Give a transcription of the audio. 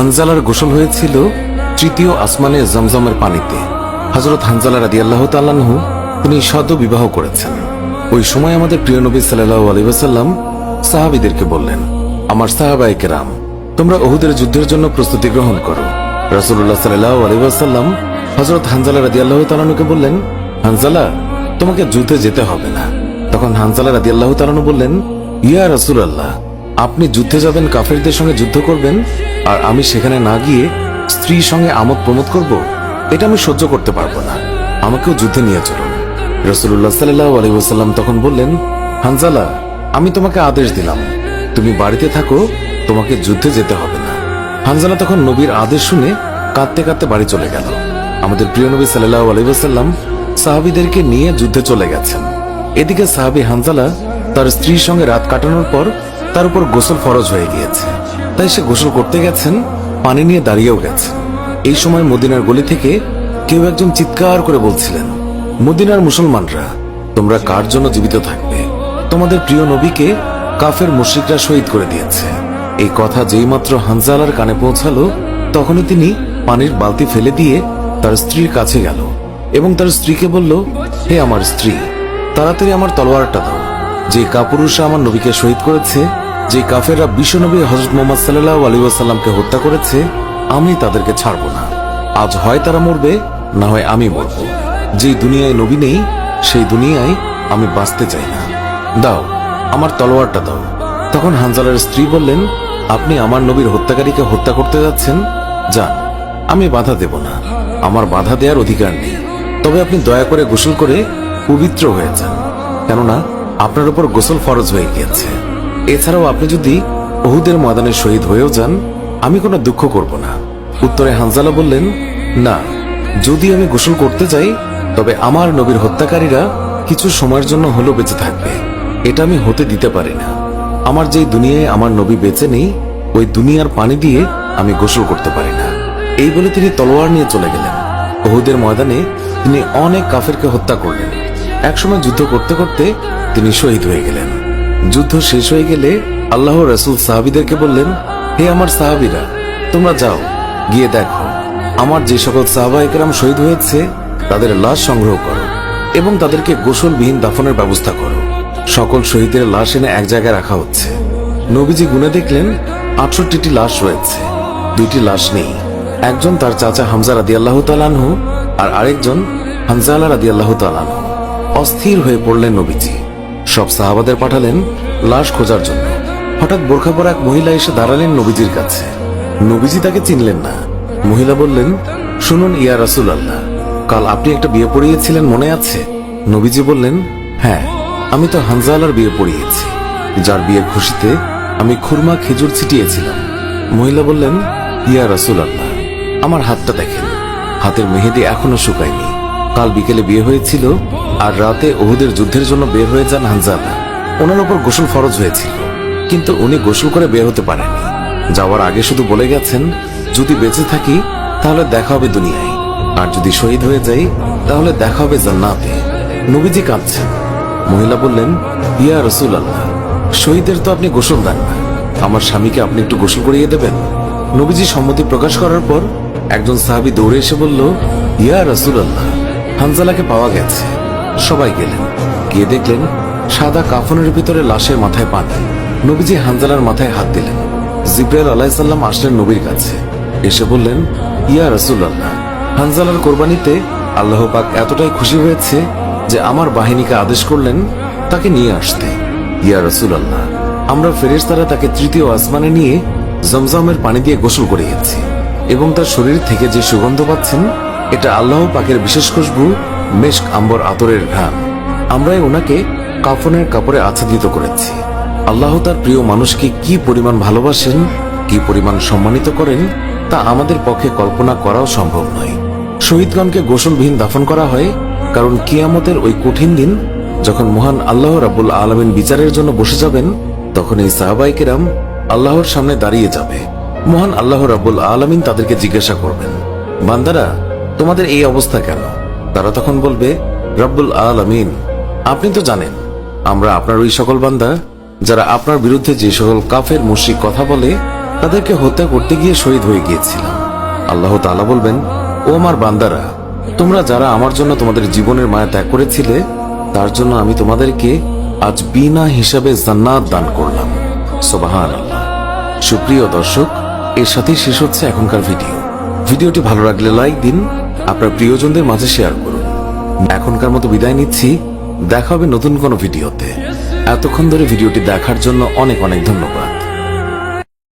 হানজালার গোসল হয়েছিল তৃতীয় আসমানে জমজমের পানিতে। হযরত হানজালা রাদিয়াল্লাহু তাআলা আনহু তিনি সদ্য বিবাহ করেছেন। ওই সময় আমাদের প্রিয় নবী সাল্লাল্লাহু আলাইহি ওয়াসাল্লাম সাহাবীদেরকে বললেন, আমার সাহাবায়ে কেরাম, তোমরা উহুদের যুদ্ধের জন্য প্রস্তুতি গ্রহণ করো। রাসূলুল্লাহ সাল্লাল্লাহু আলাইহি ওয়াসাল্লাম হযরত হানজালা রাদিয়াল্লাহু তাআলা আনহুকে বললেন, হানজালা, তোমাকে যুদ্ধে যেতে হবে না। তখন হানজালা রাদিয়াল্লাহু তাআলা আনহু বললেন, ইয়া রাসূলুল্লাহ, আপনি যুদ্ধে যাবেন, কাফেরদের সঙ্গে যুদ্ধ করবেন, আর আমি সেখানে না গিয়ে স্ত্রীর সঙ্গে আমোদ প্রমোদ করব? এটা আমি সহ্য করতে পারবো না, আমাকেও যুদ্ধে নিয়ে চলুন। রাসূলুল্লাহ সাল্লাল্লাহু আলাইহি ওয়াসাল্লাম তখন বললেন, হানজালা, আমি তোমাকে আদেশ দিলাম, তুমি বাড়িতে থাকো, তোমাকে যুদ্ধে যেতে হবে না। হানজালা তখন নবীর আদেশ শুনে কাঁদতে কাঁদতে বাড়ি চলে গেল। আমাদের প্রিয় নবী সাল্লাল্লাহু আলাইহি ওয়াসাল্লাম সাহাবীদেরকে নিয়ে যুদ্ধে চলে গেছেন। এদিকে সাহাবী হানজালা তার স্ত্রীর সঙ্গে রাত কাটানোর পর তার উপর গোসল ফরজ হয়ে গিয়েছে, তাই সে গোসল করতে গেছেন, পানি নিয়ে দাঁড়িয়েও গেছেন। এই সময় মদিনার গলি থেকে কেউ একজন চিৎকার করে বলছিলেন, মদিনার মুসলমানরা, তোমরা কার জন্য জীবিত থাকবে? তোমাদের প্রিয় নবীকে কাফের মুশরিকরা শহীদ করে দিয়েছে। এই কথা যেই মাত্র হানজালার কানে পৌঁছালো, তখনই তিনি পানির বালতি ফেলে দিয়ে তার স্ত্রীর কাছে গেল এবং তার স্ত্রীকে বলল, হে আমার স্ত্রী, তাড়াতাড়ি আমার তলোয়ারটা দাও। যে কাপুরুষরা আমার নবীকে শহীদ করেছে, যে কাফেররা বিশ্বনবী হযরত মুহাম্মদ সাল্লাল্লাহু আলাইহি ওয়াসাল্লামকে হত্যা করেছে, আমি তাদেরকে ছাড়ব না। আজ হয় তারা মরবে, না হয় আমি মরব। যেই দুনিয়ায় নবী নেই, সেই দুনিয়ায় আমি বাঁচতে চাই না। দাও, আমার তলোয়ারটা দাও। তখন হানজালার স্ত্রী বললেন, আপনি আমার নবীর হত্যাকারীকে হত্যা করতে যাচ্ছেন? যান, আমি বাধা দেব না, আমার বাধা দেওয়ার অধিকার নেই। তবে আপনি দয়া করে গোসল করে পবিত্র হয়ে যান, কেননা আপনার উপর গোসল ফরজ হয়ে গিয়েছে। এছাড়াও আপনি যদি উহুদের ময়দানে শহীদ হয়েও যান, আমি কোনো দুঃখ করব না। উত্তরে হানজালা বললেন, না, যদি আমি গোসল করতে যাই, তবে আমার নবীর হত্যাকারীরা কিছু সময়ের জন্য হলেও বেঁচে থাকবে, এটা আমি হতে দিতে পারি না। আমার যেই দুনিয়ায় আমার নবী বেঁচে নেই, ওই দুনিয়ার পানি দিয়ে আমি গোসল করতে পারি না। এই বলে তিনি তলোয়ার নিয়ে চলে গেলেন। উহুদের ময়দানে তিনি অনেক কাফেরকে হত্যা করলেন। একসময় যুদ্ধ করতে করতে তিনি শহীদ হয়ে গেলেন। যুদ্ধ শেষ হয়ে গেলে আল্লাহর রাসূল সাহাবীদেরকে বললেন, হে আমার সাহাবীরা, তোমরা যাও, গিয়ে দেখো আমার যে সকল সাহাবায়ে কেরাম শহীদ হয়েছে তাদের লাশ সংগ্রহ করো এবং তাদেরকে গোসলবিহীন দাফনের ব্যবস্থা করো। সকল শহীদের লাশ এনে এক জায়গায় রাখা হচ্ছে। নবীজি গুনে দেখলেন ৬৮টি লাশ রয়েছে, ২টি লাশ নেই। একজন তার চাচা হামজা রাদিয়াল্লাহু তাআলা আনহু, আর আরেকজন হানজালা রাদিয়াল্লাহু তাআলা আনহু। অস্থির হয়ে পড়লেন নবীজি। সব সাহাবাদের পাঠালেন লাশ খোঁজার জন্য। হঠাৎ বোরখা পরা এক মহিলা এসে দাঁড়ালেন নবীজির কাছে। নবীজি তাকে চিনলেন না। মহিলা বললেন, শুনুন ইয়া রাসূলুল্লাহ, কাল আপনি একটা বিয়ে পড়িয়েছিলেন, মনে আছে? নবীজি বললেন, হ্যাঁ, আমি তো হানজালার বিয়ে পড়িয়েছি, যার বিয়ের খুশিতে আমি খুরমা খেজুর ছিটিয়েছিলাম। মহিলা বললেন, ইয়া রাসূলুল্লাহ, আমার হাতটা দেখেন, হাতের মেহেদি এখনো শুকায়নি। কাল বিকেলে বিয়ে হয়েছিল, আর রাতে উহুদের যুদ্ধের জন্য বের হয়ে যান হানজালা। ওনার উপর গোসল ফরজ হয়েছিল, কিন্তু উনি গোসল করে বের হতে পারেননি। যাওয়ার আগে শুধু বলে গেছেন, যদি বেঁচে থাকি তাহলে দেখা হবে দুনিয়ায়, আর যদি শহীদ হয়ে যাই তাহলে দেখা হবে জান্নাতে। নবীজি কাঁদছেন। মহিলা বললেন, ইয়া রাসূলুল্লাহ, শহীদের তো আপনি গোসল দেন না, আমার স্বামীকে আপনি একটু গোসল করিয়ে দেবেন। নবীজি সম্মতি প্রকাশ করার পর একজন সাহাবী দৌড়ে এসে বলল, ইয়া রাসূলুল্লাহ, হানজালাকে পাওয়া গেছে। সবাই গেলেন, গিয়ে দেখলেন সাদা কাফনের ভিতরে লাশের মাথায় পানি। নবীজি হানজালার মাথায় হাত দিলেন। জিবরাইল আলাইহিস সালাম আসলেন নবীর কাছে, এসে বললেন, ইয়া রাসূলুল্লাহ, হানজালার কোরবানিতে আল্লাহ পাক এতটাই খুশি হয়েছে যে আমার বাহিনীকে আদেশ করলেন তাকে নিয়ে আসতে। ইয়া রাসূলুল্লাহ, আমরা ফেরেশতারা তাকে তৃতীয় আসমানে নিয়ে জমজমের পানি দিয়ে গোসল করিয়েছি এবং তার শরীর থেকে যে সুগন্ধ পাচ্ছেন, এটা আল্লাহ পাকের বিশেষ খুশবু, মেশক আম্বর আতরের ঘ্রাণ। আমরাই ওনাকে কাফনের কাপড়ে আচ্ছাদিত করেছি। আল্লাহ তার প্রিয় মানুষকে কি পরিমাণ ভালোবাসেন, কি পরিমাণ সম্মানিত করেন, তা আমাদের পক্ষে কল্পনা করাও সম্ভব নয়। শহীদগণকে গোসলবিহীন দাফন করা হয় কারণ কিয়ামতের ওই কঠিন দিন যখন মহান আল্লাহ রাব্বুল আলামিন বিচারের জন্য বসে যাবেন, তখন এই সাহাবায়ে কেরাম আল্লাহর সামনে দাঁড়িয়ে যাবে। মহান আল্লাহ রাব্বুল আলামিন তাদেরকে জিজ্ঞাসা করবেন, বান্দারা, তোমাদের এই অবস্থা কেন? তারা তখন বলবে, রাব্বুল আলামিন, আপনি তো জানেন আমরা আপনার ওই সকল বান্দা যারা আপনার বিরুদ্ধে যে সকল কাফের মুশরিক কথা বলে তাদেরকে হত্যা করতে গিয়ে শহীদ হয়ে গিয়েছিলাম। আল্লাহ তাআলা বলবেন, ও আমার বান্দারা, তোমরা যারা আমার জন্য তোমাদের জীবনের মায়া ত্যাগ করেছিলে, তার জন্য আমি তোমাদেরকে আজ বিনা হিসাবে জান্নাত দান করলাম। সুবহানাল্লাহ। সুপ্রিয় দর্শক, এর সাথেই শেষ হচ্ছে এখনকার ভিডিওটি ভালো লাগলে লাইক দিন, আপনার প্রিয়জনদের মাঝে শেয়ার করুন। এখনকার মতো বিদায় নিচ্ছি, দেখা হবে নতুন কোনো ভিডিওতে। এতক্ষণ ধরে ভিডিওটি দেখার জন্য অনেক অনেক ধন্যবাদ।